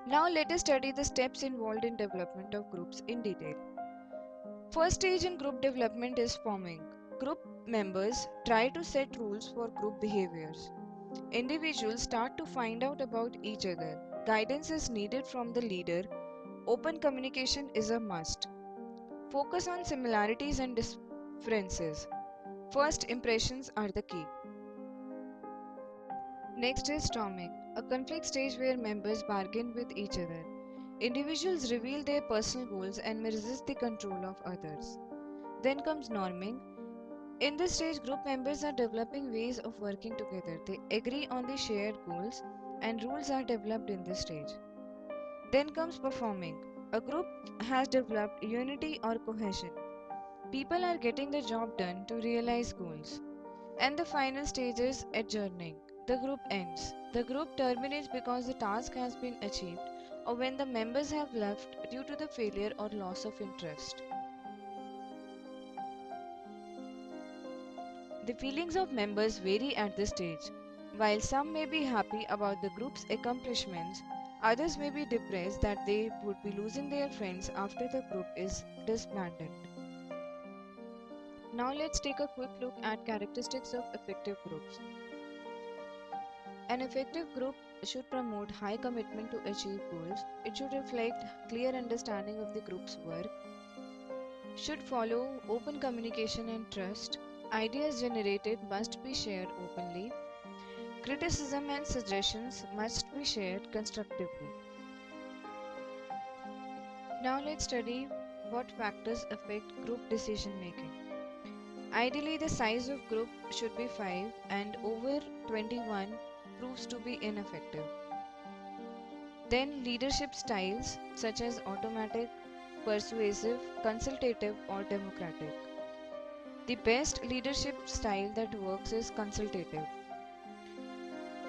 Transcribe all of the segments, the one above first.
Now let us study the steps involved in development of groups in detail. First stage in group development is forming. Group members try to set rules for group behaviors. Individuals start to find out about each other. Guidance is needed from the leader. Open communication is a must. Focus on similarities and differences. First impressions are the key. Next is storming, a conflict stage where members bargain with each other. Individuals reveal their personal goals and may resist the control of others. Then comes norming. In this stage, group members are developing ways of working together. They agree on the shared goals and rules are developed in this stage. Then comes performing. A group has developed unity or cohesion. People are getting the job done to realize goals. And the final stage is adjourning. The group ends. The group terminates because the task has been achieved or when the members have left due to the failure or loss of interest. The feelings of members vary at this stage. While some may be happy about the group's accomplishments, others may be depressed that they would be losing their friends after the group is disbanded. Now let's take a quick look at characteristics of effective groups. An effective group should promote high commitment to achieve goals. It should reflect clear understanding of the group's work, should follow open communication and trust. Ideas generated must be shared openly. Criticism and suggestions must be shared constructively. Now let's study what factors affect group decision making. Ideally, the size of group should be 5 and over 21 proves to be ineffective. Then leadership styles such as automatic, persuasive, consultative or democratic. The best leadership style that works is consultative.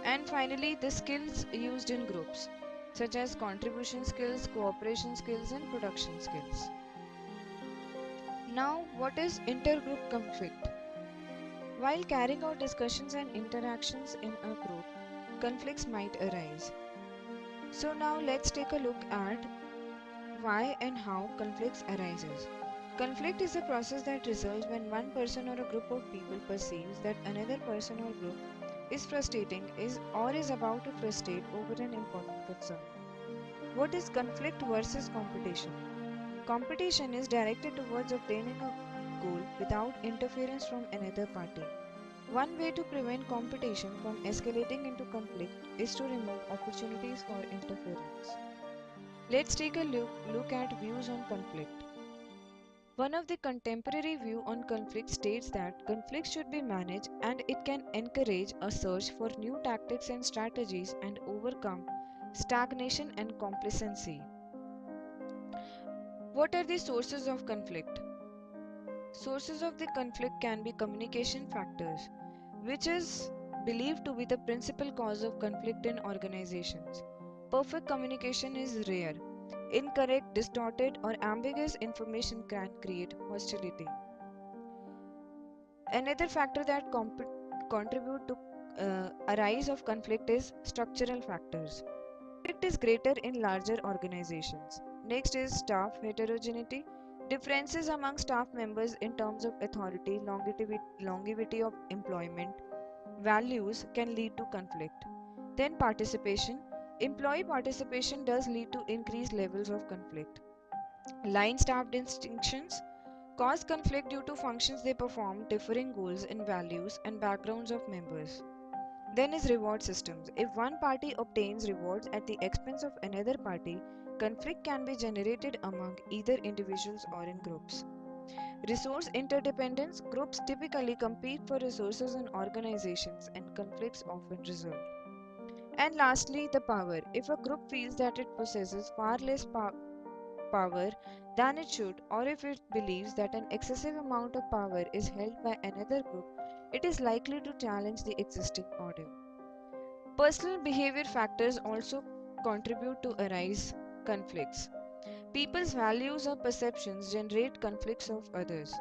And finally, the skills used in groups such as contribution skills, cooperation skills and production skills. Now, what is intergroup conflict? While carrying out discussions and interactions in a group, conflicts might arise. So now let's take a look at why and how conflicts arises. Conflict is a process that results when one person or a group of people perceives that another person or group is frustrating or is about to frustrate over an important concern. What is conflict versus competition? Competition is directed towards obtaining a goal without interference from another party. One way to prevent competition from escalating into conflict is to remove opportunities for interference. Let's take a look at views on conflict. One of the contemporary view on conflict states that conflict should be managed and it can encourage a search for new tactics and strategies and overcome stagnation and complacency. What are the sources of conflict? Sources of the conflict can be communication factors, which is believed to be the principal cause of conflict in organizations. Perfect communication is rare. Incorrect, distorted, or ambiguous information can create hostility. Another factor that contribute to a rise of conflict is structural factors. Conflict is greater in larger organizations. Next is staff heterogeneity. Differences among staff members in terms of authority, longevity of employment, values can lead to conflict. Then participation. Employee participation does lead to increased levels of conflict. Line staff distinctions cause conflict due to functions they perform, differing goals and values and backgrounds of members. Then is reward systems. If one party obtains rewards at the expense of another party, conflict can be generated among either individuals or in groups. Resource interdependence. Groups typically compete for resources in organizations and conflicts often result. And lastly, the power. If a group feels that it possesses far less power than it should, or if it believes that an excessive amount of power is held by another group, it is likely to challenge the existing order. Personal behavior factors also contribute to arise conflicts. People's values or perceptions generate conflicts of others.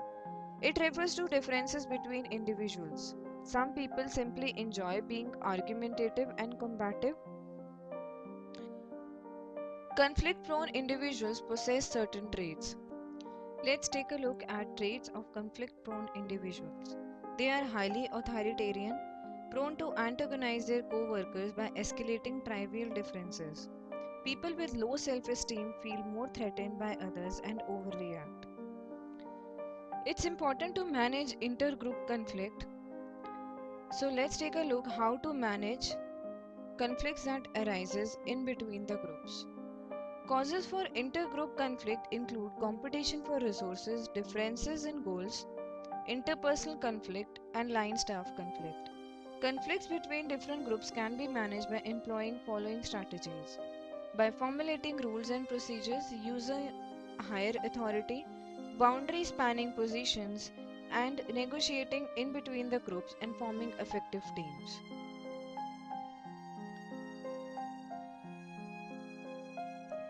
It refers to differences between individuals. Some people simply enjoy being argumentative and combative, Conflict-prone individuals possess certain traits. Let's take a look at traits of conflict-prone individuals. They are highly authoritarian, prone to antagonize their co-workers by escalating trivial differences. People with low self-esteem feel more threatened by others and overreact. It's important to manage intergroup conflict. So let's take a look how to manage conflicts that arises in between the groups. Causes for intergroup conflict include competition for resources, differences in goals, interpersonal conflict, and line staff conflict. Conflicts between different groups can be managed by employing following strategies: by formulating rules and procedures, using higher authority, boundary spanning positions, and negotiating in between the groups and forming effective teams.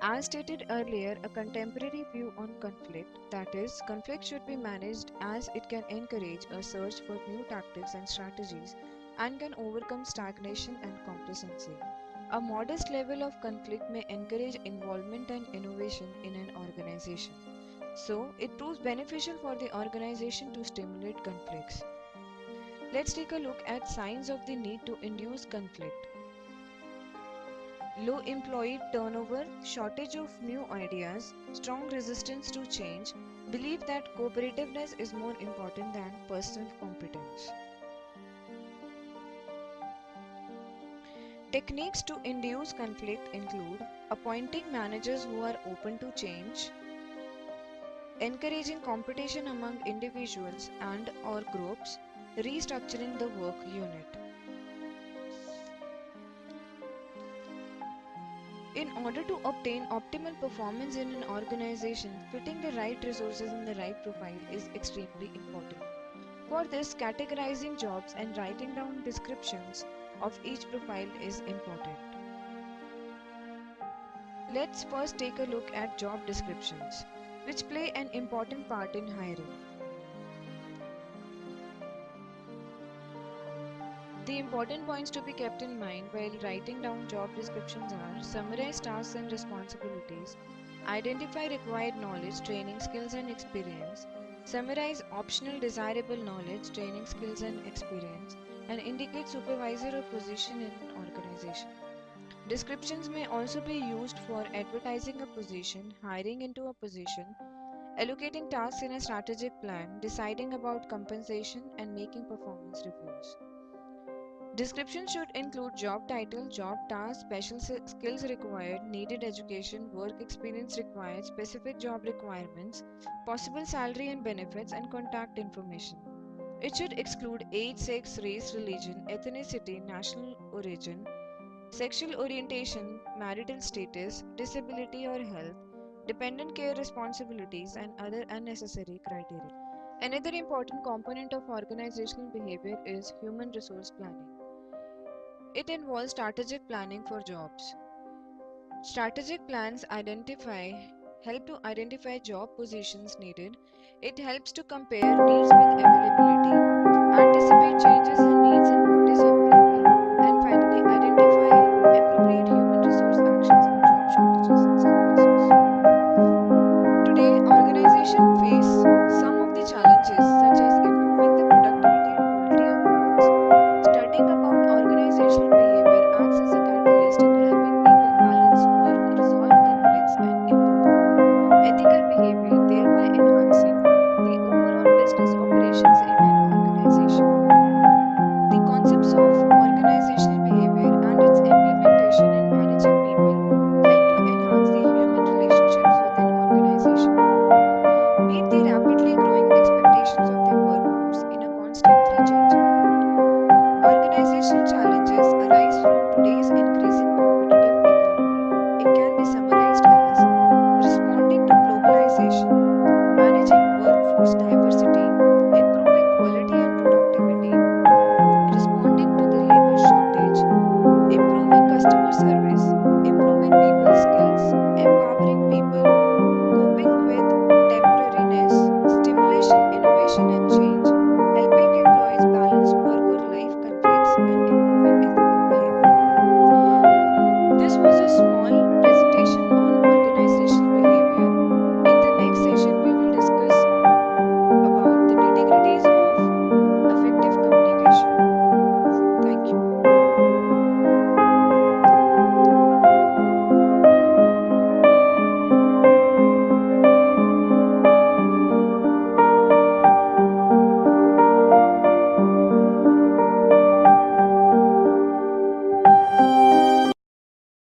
As stated earlier, a contemporary view on conflict, that is, conflict should be managed as it can encourage a search for new tactics and strategies and can overcome stagnation and complacency. A modest level of conflict may encourage involvement and innovation in an organization. So, it proves beneficial for the organization to stimulate conflicts. Let's take a look at signs of the need to induce conflict. Low employee turnover, shortage of new ideas, strong resistance to change, belief that cooperativeness is more important than personal competence. Techniques to induce conflict include appointing managers who are open to change, encouraging competition among individuals and or groups, restructuring the work unit. In order to obtain optimal performance in an organization, fitting the right resources in the right profile is extremely important. For this, categorizing jobs and writing down descriptions of each profile is important. Let's first take a look at job descriptions, which play an important part in hiring. The important points to be kept in mind while writing down job descriptions are: summarize tasks and responsibilities, identify required knowledge, training, skills and experience, summarize optional desirable knowledge, training, skills and experience, and indicate supervisor or position in an organization. Descriptions may also be used for advertising a position, hiring into a position, allocating tasks in a strategic plan, deciding about compensation, and making performance reviews. Description should include job title, job task, special skills required, needed education, work experience required, specific job requirements, possible salary and benefits, and contact information. It should exclude age, sex, race, religion, ethnicity, national origin, sexual orientation, marital status, disability or health, dependent care responsibilities, and other unnecessary criteria. Another important component of organizational behavior is human resource planning. It involves strategic planning for jobs. Strategic plans help to identify job positions needed. It helps to compare needs with availability, anticipate changes in